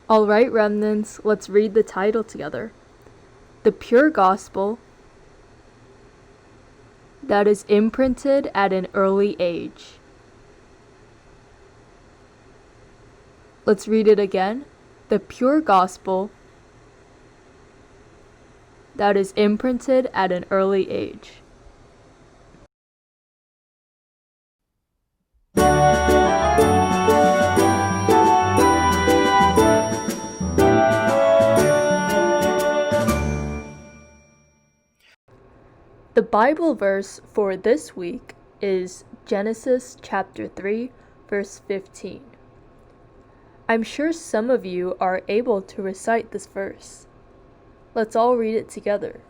Alright, remnants, let's read the title together. The pure gospel that is imprinted at an early age. Let's read it again. The pure gospel that is imprinted at an early age. The Bible verse for this week is Genesis chapter 3, verse 15. I'm sure some of you are able to recite this verse. Let's all read it together.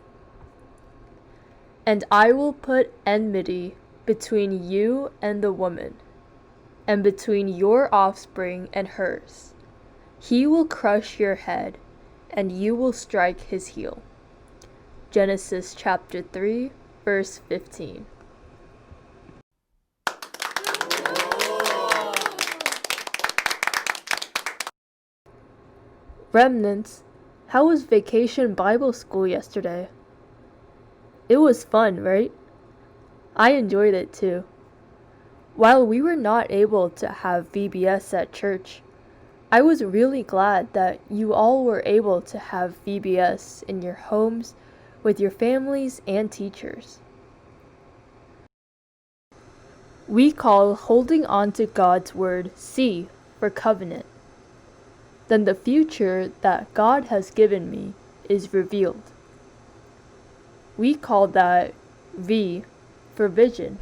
And I will put enmity between you and the woman, and between your offspring and hers. He will crush your head, and you will strike his heel. Genesis chapter 3, verse 15. Remnants, how was Vacation Bible School yesterday? It was fun, right? I enjoyed it too. While we were not able to have VBS at church, I was really glad that you all were able to have VBS in your homes with your families and teachers. We call holding on to God's Word C for covenant. Then the future that God has given me is revealed. We call that V for vision.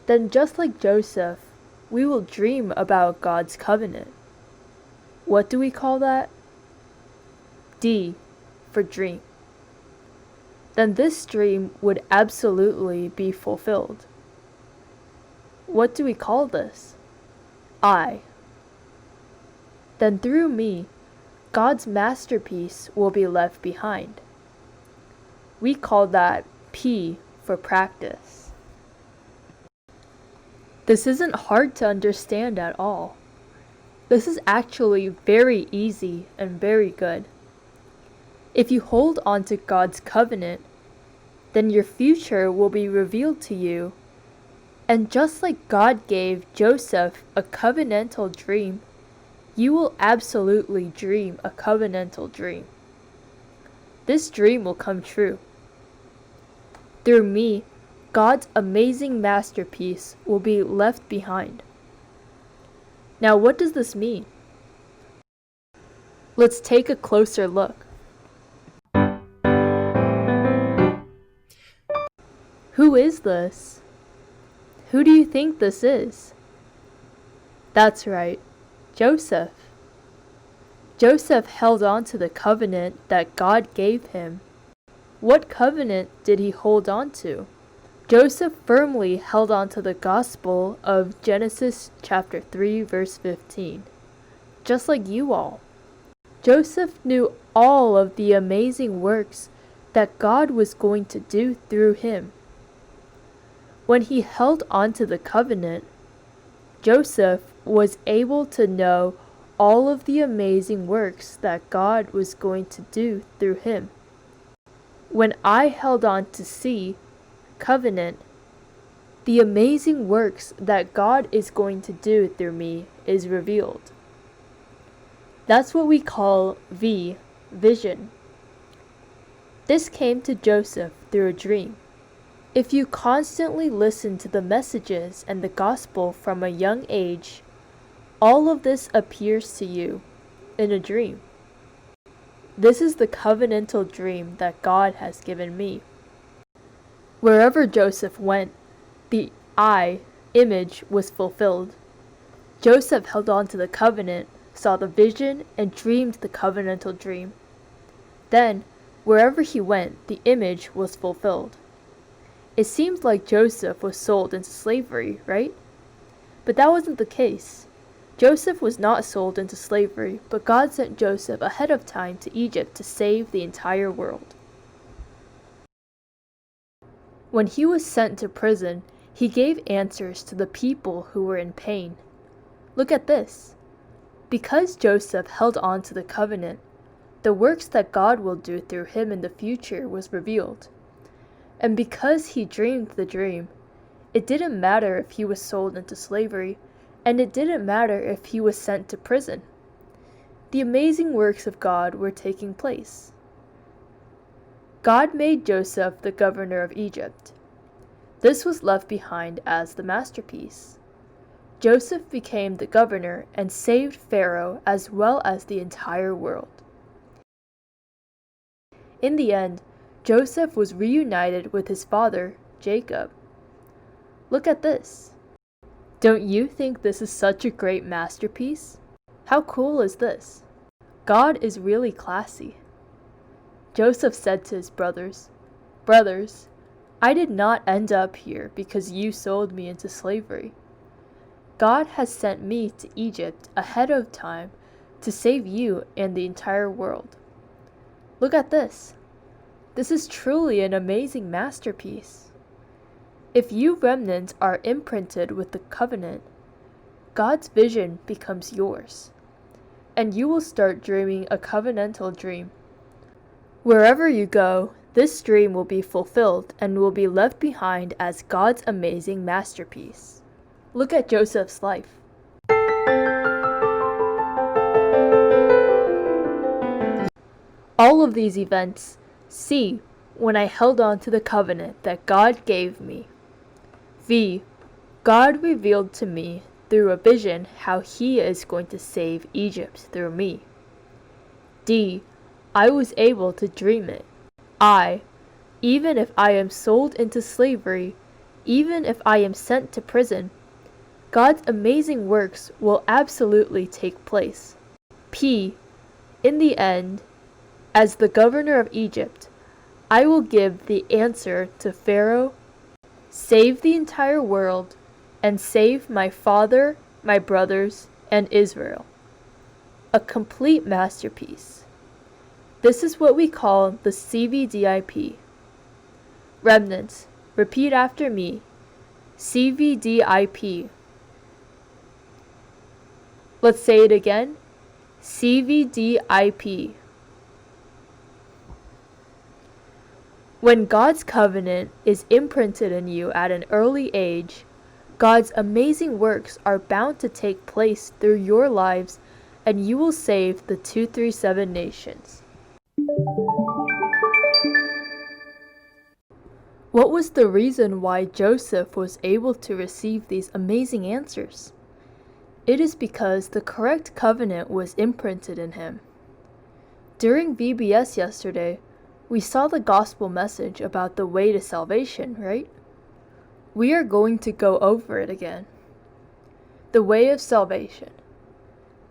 Then just like Joseph, we will dream about God's covenant. What do we call that? D for dream. Then this dream would absolutely be fulfilled. What do we call this? I. Then through me, God's masterpiece will be left behind. We call that P for practice. This isn't hard to understand at all. This is actually very easy and very good. If you hold on to God's covenant, then your future will be revealed to you. And just like God gave Joseph a covenantal dream, you will absolutely dream a covenantal dream. This dream will come true. Through me, God's amazing masterpiece will be left behind. Now, what does this mean? Let's take a closer look. Who is this? Who do you think this is? That's right, Joseph. Joseph held on to the covenant that God gave him. What covenant did he hold on to? Joseph firmly held on to the gospel of Genesis chapter 3, verse 15, just like you all. Joseph knew all of the amazing works that God was going to do through him. When he held on to the covenant, Joseph was able to know all of the amazing works that God was going to do through him. When I held on to C, covenant, the amazing works that God is going to do through me is revealed. That's what we call V, vision. This came to Joseph through a dream. If you constantly listen to the messages and the gospel from a young age, all of this appears to you in a dream. This is the covenantal dream that God has given me. Wherever Joseph went, the I image was fulfilled. Joseph held on to the covenant, saw the vision, and dreamed the covenantal dream. Then, wherever he went, the image was fulfilled. It seems like Joseph was sold into slavery, right? But that wasn't the case. Joseph was not sold into slavery, but God sent Joseph ahead of time to Egypt to save the entire world. When he was sent to prison, he gave answers to the people who were in pain. Look at this. Because Joseph held on to the covenant, the works that God will do through him in the future was revealed. And because he dreamed the dream, it didn't matter if he was sold into slavery, and it didn't matter if he was sent to prison. The amazing works of God were taking place. God made Joseph the governor of Egypt. This was left behind as the masterpiece. Joseph became the governor and saved Pharaoh as well as the entire world. In the end, Joseph was reunited with his father, Jacob. Look at this. Don't you think this is such a great masterpiece? How cool is this? God is really classy. Joseph said to his brothers, "Brothers, I did not end up here because you sold me into slavery. God has sent me to Egypt ahead of time to save you and the entire world. Look at this. This is truly an amazing masterpiece. If you remnants are imprinted with the covenant, God's vision becomes yours, and you will start dreaming a covenantal dream. Wherever you go, this dream will be fulfilled and will be left behind as God's amazing masterpiece." Look at Joseph's life. All of these events, C, when I held on to the covenant that God gave me. V, God revealed to me through a vision how He is going to save Egypt through me. D, I was able to dream it. I, even if I am sold into slavery, even if I am sent to prison, God's amazing works will absolutely take place. P, in the end, as the governor of Egypt, I will give the answer to Pharaoh, save the entire world, and save my father, my brothers, and Israel. A complete masterpiece. This is what we call the CVDIP. Remnants, repeat after me. CVDIP. Let's say it again. CVDIP. When God's covenant is imprinted in you at an early age, God's amazing works are bound to take place through your lives, and you will save the 237 nations. What was the reason why Joseph was able to receive these amazing answers? It is because the correct covenant was imprinted in him. During VBS yesterday, we saw the gospel message about the way to salvation, right? We are going to go over it again. The way of salvation.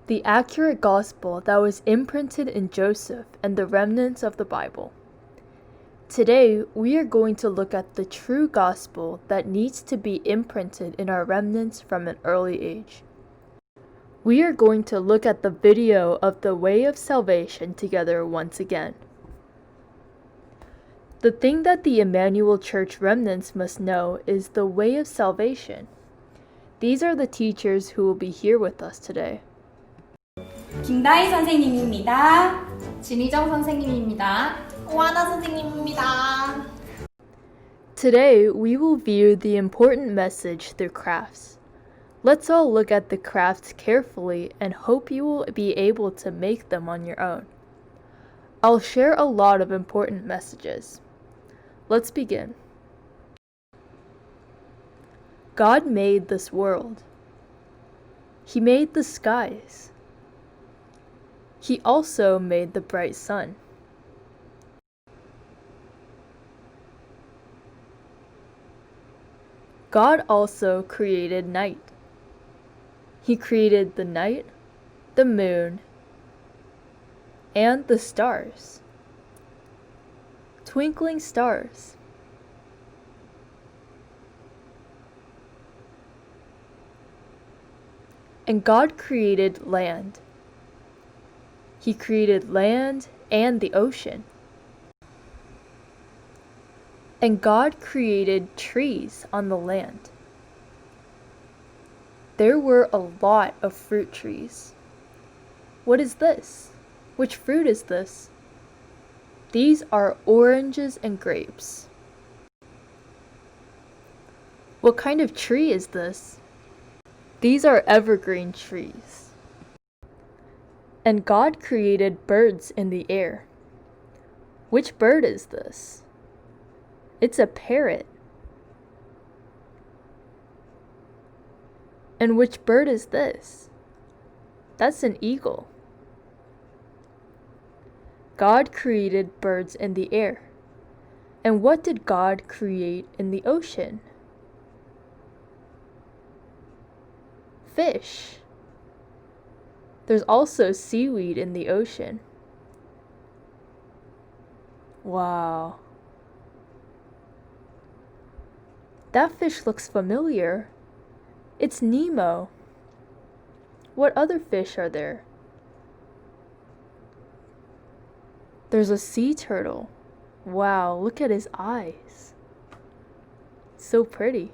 The accurate gospel that was imprinted in Joseph and the remnants of the Bible. Today, we are going to look at the true gospel that needs to be imprinted in our remnants from an early age. We are going to look at the video of the way of salvation together once again. The thing that the Emmanuel Church remnants must know is the way of salvation. These are the teachers who will be here with us today. 김다희 선생님입니다. 진희정 선생님입니다. 오하나 선생님입니다. Today, we will view the important message through crafts. Let's all look at the crafts carefully and hope you will be able to make them on your own. I'll share a lot of important messages. Let's begin. God made this world. He made the skies. He also made the bright sun. God also created night. He created the night, the moon, and the stars. Twinkling stars. And God created land. He created land and the ocean. And God created trees on the land. There were a lot of fruit trees. What is this? Which fruit is this? These are oranges and grapes. What kind of tree is this? These are evergreen trees. And God created birds in the air. Which bird is this? It's a parrot. And which bird is this? That's an eagle. God created birds in the air. And what did God create in the ocean? Fish. There's also seaweed in the ocean. Wow. That fish looks familiar. It's Nemo. What other fish are there? There's a sea turtle. Wow, look at his eyes. So pretty.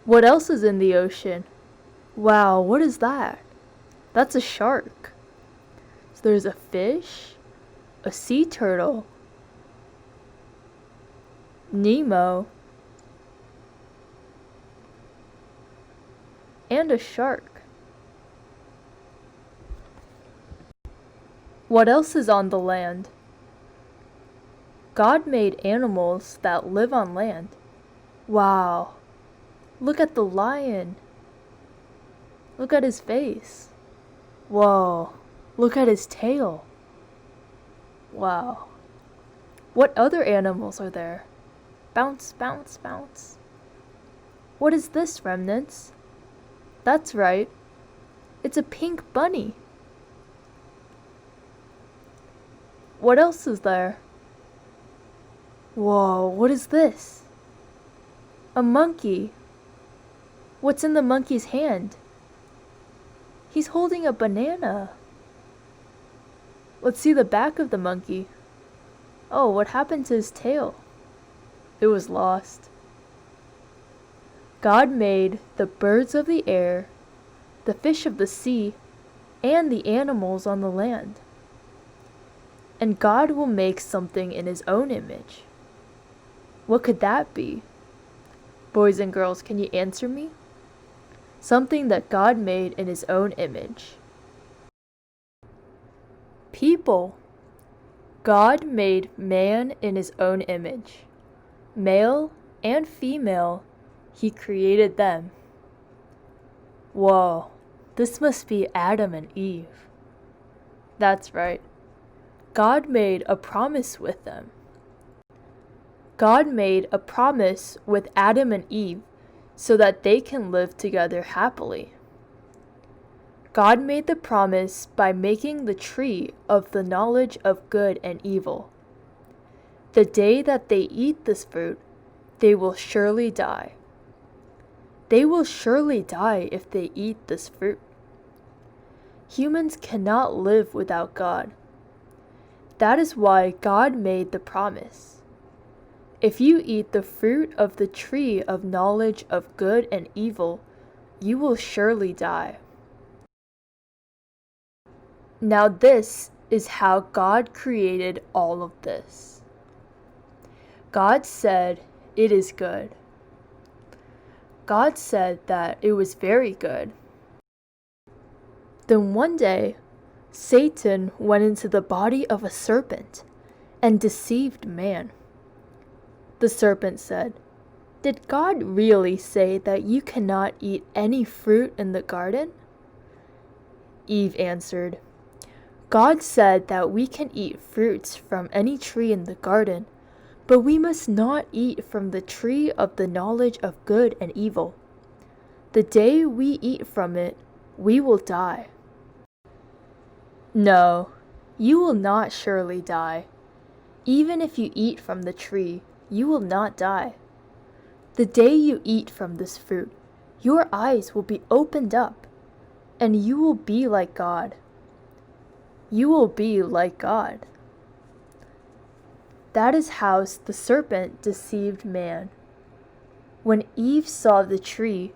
What else is in the ocean? Wow, what is that? That's a shark. So there's a fish, a sea turtle, Nemo, and a shark. What else is on the land? God made animals that live on land. Wow, look at the lion. Look at his face. Whoa, look at his tail. Wow. What other animals are there? Bounce, bounce, bounce. What is this, remnants? That's right. It's a pink bunny. What else is there? Whoa, what is this? A monkey. What's in the monkey's hand? He's holding a banana. Let's see the back of the monkey. Oh, what happened to his tail? It was lost. God made the birds of the air, the fish of the sea, and the animals on the land. And God will make something in His own image. What could that be? Boys and girls, can you answer me? Something that God made in His own image. People. God made man in His own image. Male and female, He created them. Whoa, this must be Adam and Eve. That's right. God made a promise with them. God made a promise with Adam and Eve so that they can live together happily. God made the promise by making the tree of the knowledge of good and evil. The day that they eat this fruit, they will surely die. They will surely die if they eat this fruit. Humans cannot live without God. That is why God made the promise. If you eat the fruit of the tree of knowledge of good and evil, you will surely die. Now this is how God created all of this. God said, "It is good." God said that it was very good. Then one day, Satan went into the body of a serpent and deceived man. The serpent said, "Did God really say that you cannot eat any fruit in the garden?" Eve answered, "God said that we can eat fruits from any tree in the garden, but we must not eat from the tree of the knowledge of good and evil. The day we eat from it, we will die." No, you will not surely die. Even if you eat from the tree, you will not die. The day you eat from this fruit, your eyes will be opened up, and you will be like God. You will be like God. That is how the serpent deceived man. When Eve saw the tree,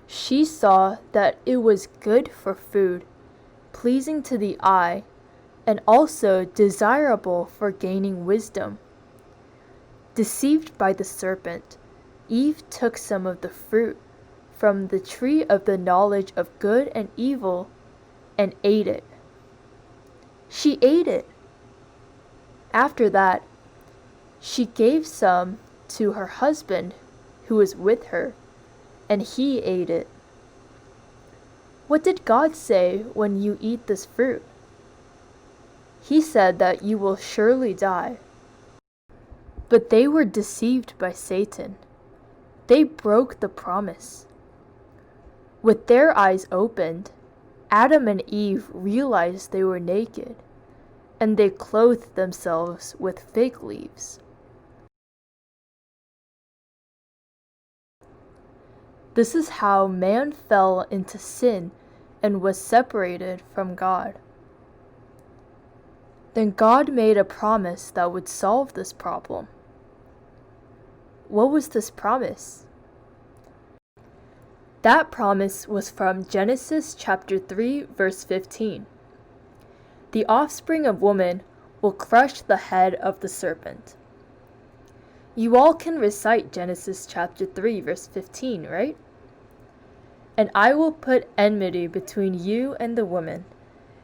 she saw that it was good for food, pleasing to the eye, and also desirable for gaining wisdom. Deceived by the serpent, Eve took some of the fruit from the tree of the knowledge of good and evil and ate it. She ate it. After that, she gave some to her husband who was with her, and he ate it. What did God say when you eat this fruit? He said that you will surely die. But they were deceived by Satan. They broke the promise. With their eyes opened, Adam and Eve realized they were naked, and they clothed themselves with fig leaves. This is how man fell into sin and was separated from God. Then God made a promise that would solve this problem. What was this promise? That promise was from Genesis chapter 3, verse 15. The offspring of woman will crush the head of the serpent. You all can recite Genesis chapter 3, verse 15, right? And I will put enmity between you and the woman,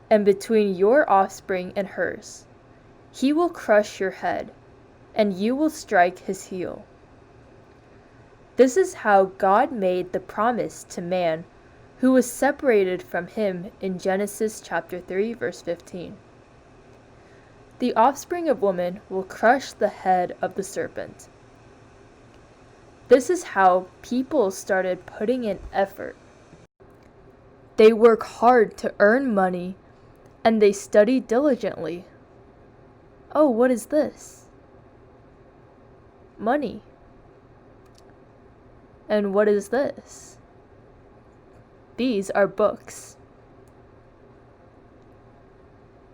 and between your offspring and hers. He will crush your head, and you will strike his heel. This is how God made the promise to man who was separated from him in Genesis chapter 3, verse 15. The offspring of woman will crush the head of the serpent. This is how people started putting in effort. They work hard to earn money, and they study diligently. Oh, what is this? Money. And what is this? These are books.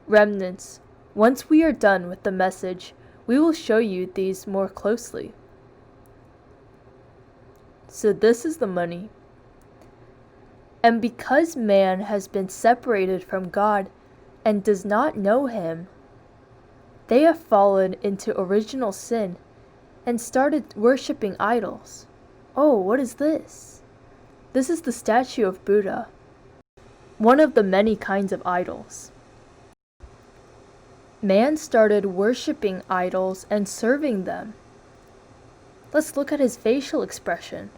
Remnants, once we are done with the message, we will show you these more closely. So this is the money. And because man has been separated from God and does not know him, they have fallen into original sin and started worshiping idols. Oh, what is this? This is the statue of Buddha, one of the many kinds of idols. Man started worshiping idols and serving them. Let's look at his facial expression.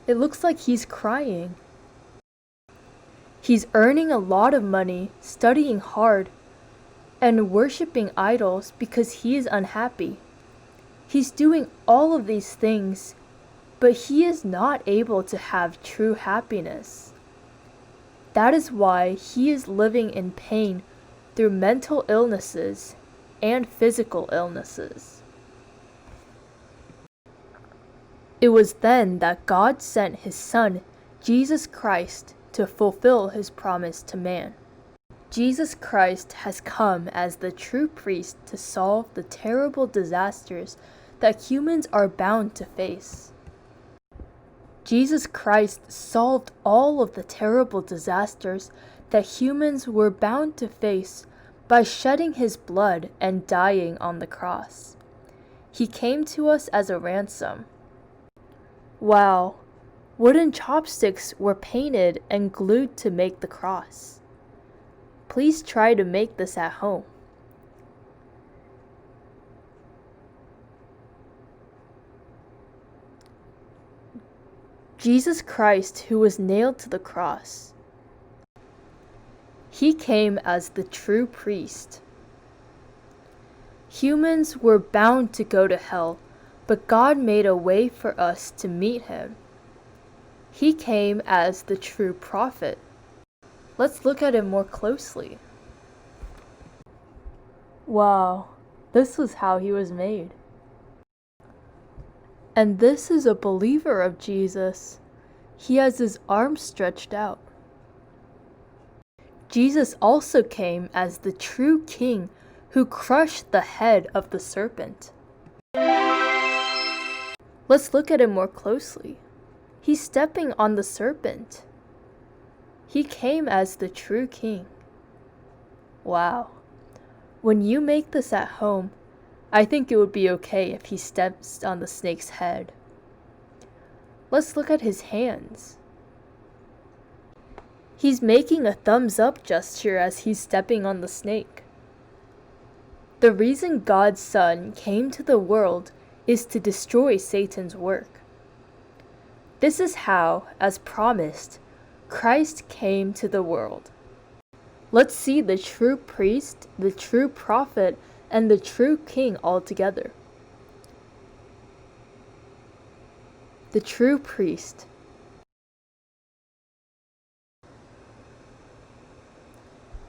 It looks like he's crying. He's earning a lot of money, studying hard, and worshiping idols because he is unhappy. He's doing all of these things, but he is not able to have true happiness. That is why he is living in pain through mental illnesses and physical illnesses. It was then that God sent his Son, Jesus Christ, to fulfill his promise to man. Jesus Christ has come as the true priest to solve the terrible disasters that humans are bound to face. Jesus Christ solved all of the terrible disasters that humans were bound to face by shedding his blood and dying on the cross. He came to us as a ransom. Wow, wooden chopsticks were painted and glued to make the cross. Please try to make this at home. Jesus Christ, who was nailed to the cross, he came as the true priest. Humans were bound to go to hell, but God made a way for us to meet him. He came as the true prophet. Let's look at him more closely. Wow, this was how he was made. And this is a believer of Jesus. He has his arms stretched out. Jesus also came as the true king who crushed the head of the serpent. Let's look at him more closely. He's stepping on the serpent. He came as the true king. Wow. When you make this at home, I think it would be okay if he steps on the snake's head. Let's look at his hands. He's making a thumbs up gesture as he's stepping on the snake. The reason God's Son came to the world is to destroy Satan's work. This is how, as promised, Christ came to the world. Let's see the true priest, the true prophet, and the true king all together. The true priest.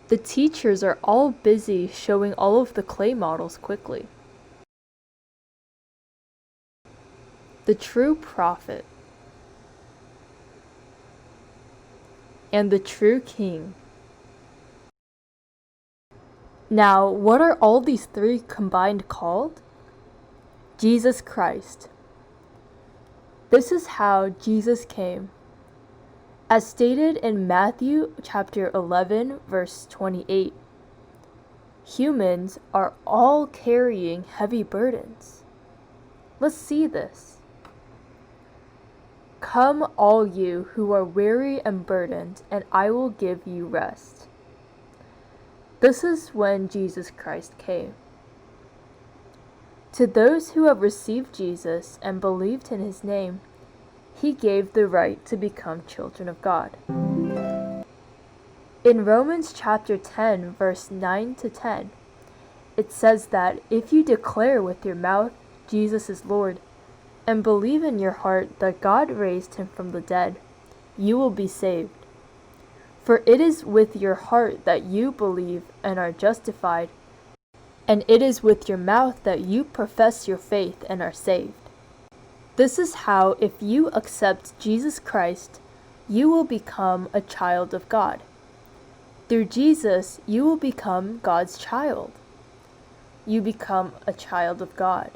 The teachers are all busy showing all of the clay models quickly. The true prophet. And the true king. Now, what are all these three combined called? Jesus Christ. This is how Jesus came. As stated in Matthew chapter 11, verse 28, humans are all carrying heavy burdens. Let's see this. Come all you who are weary and burdened, and I will give you rest. This is when Jesus Christ came. To those who have received Jesus and believed in his name, he gave the right to become children of God. In Romans chapter 10, verse 9 to 10, it says that if you declare with your mouth Jesus is Lord, and believe in your heart that God raised him from the dead, you will be saved. For it is with your heart that you believe and are justified, and it is with your mouth that you profess your faith and are saved. This is how, if you accept Jesus Christ, you will become a child of God. Through Jesus, you will become God's child. You become a child of God.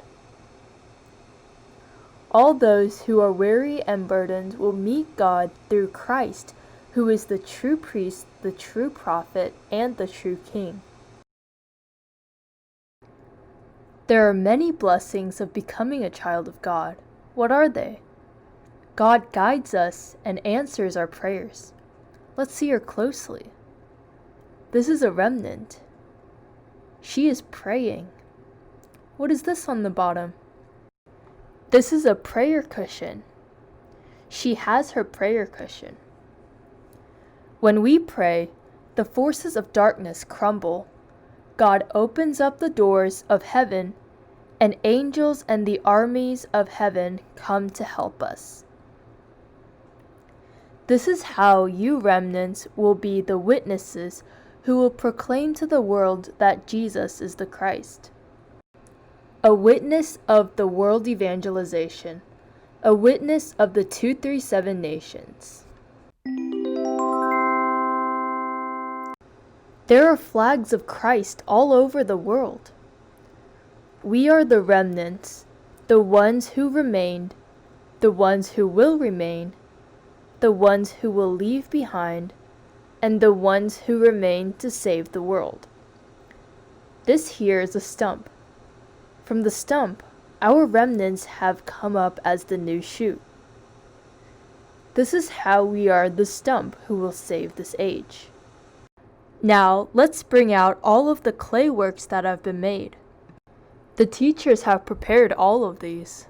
All those who are weary and burdened will meet God through Christ, who is the true priest, the true prophet, and the true king. There are many blessings of becoming a child of God. What are they? God guides us and answers our prayers. Let's see her closely. This is a remnant. She is praying. What is this on the bottom? This is a prayer cushion. She has her prayer cushion. When we pray, the forces of darkness crumble. God opens up the doors of heaven, and angels and the armies of heaven come to help us. This is how you remnants will be the witnesses who will proclaim to the world that Jesus is the Christ. A witness of the world evangelization, a witness of the 237 nations. There are flags of Christ all over the world. We are the remnants, the ones who remained, the ones who will remain, the ones who will leave behind, and the ones who remain to save the world. This here is a stump. From the stump, our remnants have come up as the new shoot. This is how we are the stump who will save this age. Now, let's bring out all of the clay works that have been made. The teachers have prepared all of these.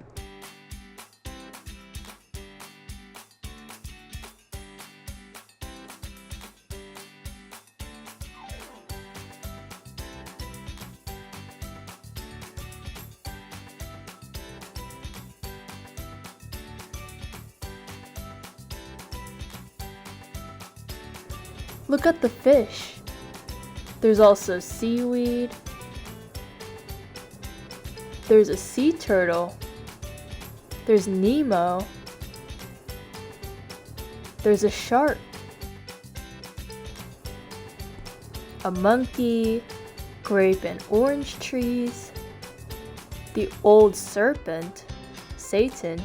Look at the fish. There's also seaweed. There's a sea turtle. There's Nemo. There's a shark. A monkey, grape and orange trees, the old serpent, Satan,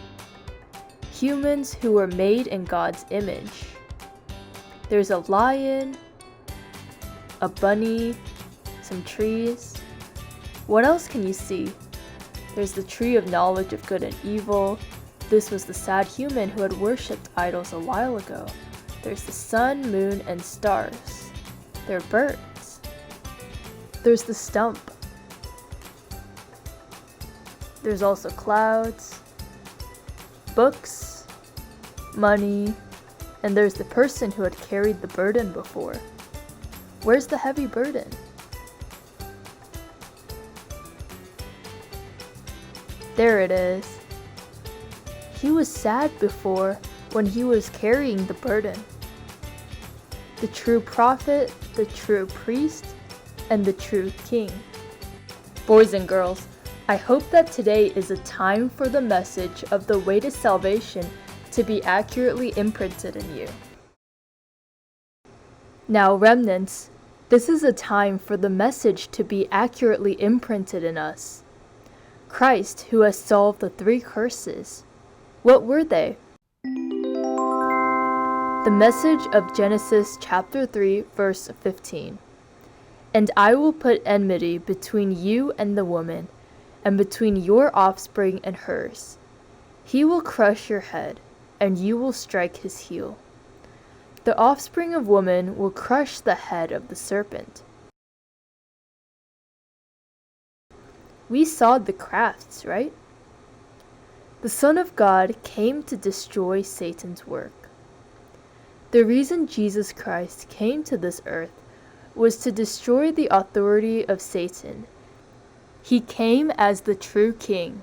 humans who were made in God's image, There's a lion, a bunny, some trees. What else can you see? There's the tree of knowledge of good and evil. This was the sad human who had worshipped idols a while ago. There's the sun, moon, and stars. They're birds. There's the stump. There's also clouds, books, money, and there's the person who had carried the burden before. Where's the heavy burden? There it is. He was sad before when he was carrying the burden. The true prophet, the true priest, and the true king. Boys and girls, I hope that today is a time for the message of the way to salvation to be accurately imprinted in you. Now, remnants, this is a time for the message to be accurately imprinted in us. Christ, who has solved the 3 curses. What were they? The message of Genesis chapter 3, verse 15. And I will put enmity between you and the woman, and between your offspring and hers. He will crush your head, and you will strike his heel. The offspring of woman will crush the head of the serpent. We saw the crafts, right? The Son of God came to destroy Satan's work. The reason Jesus Christ came to this earth was to destroy the authority of Satan. He came as the true king.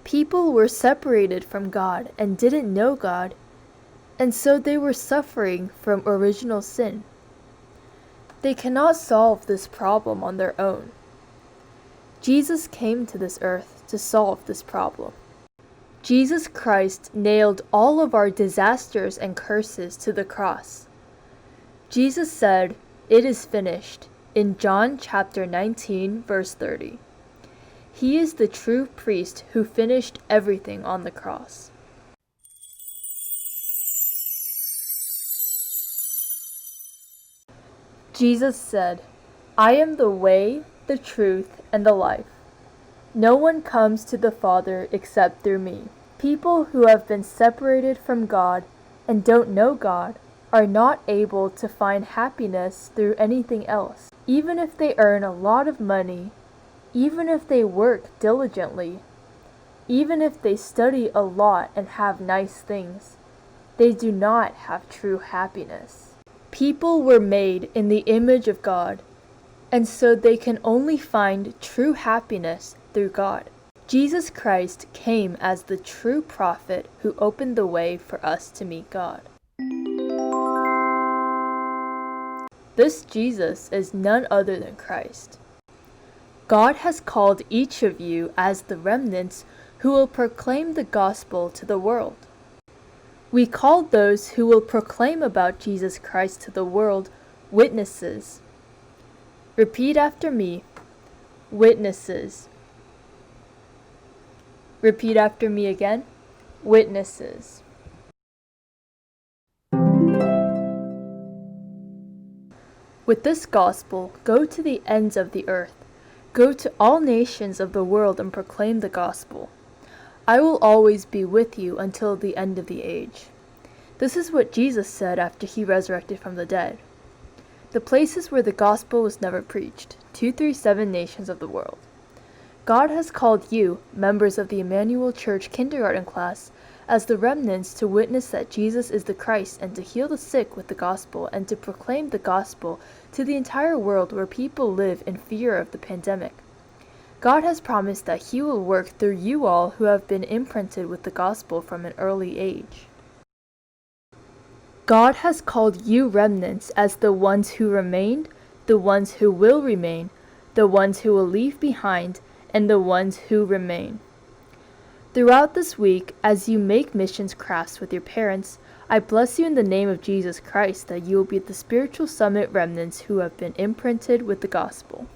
People were separated from God and didn't know God, and so they were suffering from original sin. They cannot solve this problem on their own. Jesus came to this earth to solve this problem. Jesus Christ nailed all of our disasters and curses to the cross. Jesus said, "It is finished," in John chapter 19, verse 30. He is the true priest who finished everything on the cross. Jesus said, "I am the way, the truth, and the life. No one comes to the Father except through me." People who have been separated from God and don't know God are not able to find happiness through anything else. Even if they earn a lot of money, even if they work diligently, even if they study a lot and have nice things, they do not have true happiness. People were made in the image of God, and so they can only find true happiness through God. Jesus Christ came as the true prophet who opened the way for us to meet God. This Jesus is none other than Christ. God has called each of you as the remnants who will proclaim the gospel to the world. We called those who will proclaim about Jesus Christ to the world witnesses. Repeat after me, witnesses. Repeat after me again, witnesses. With this gospel, go to the ends of the earth. Go to all nations of the world and proclaim the gospel. I will always be with you until the end of the age. This is what Jesus said after he resurrected from the dead. The places where the gospel was never preached, 237 nations of the world. God has called you, members of the Emmanuel Church kindergarten class, as the remnants to witness that Jesus is the Christ and to heal the sick with the gospel and to proclaim the gospel to the entire world where people live in fear of the pandemic. God has promised that he will work through you all who have been imprinted with the gospel from an early age. God has called you remnants as the ones who remained, the ones who will remain, the ones who will leave behind, and the ones who remain. Throughout this week, as you make missions crafts with your parents, I bless you in the name of Jesus Christ that you will be the spiritual summit remnants who have been imprinted with the gospel.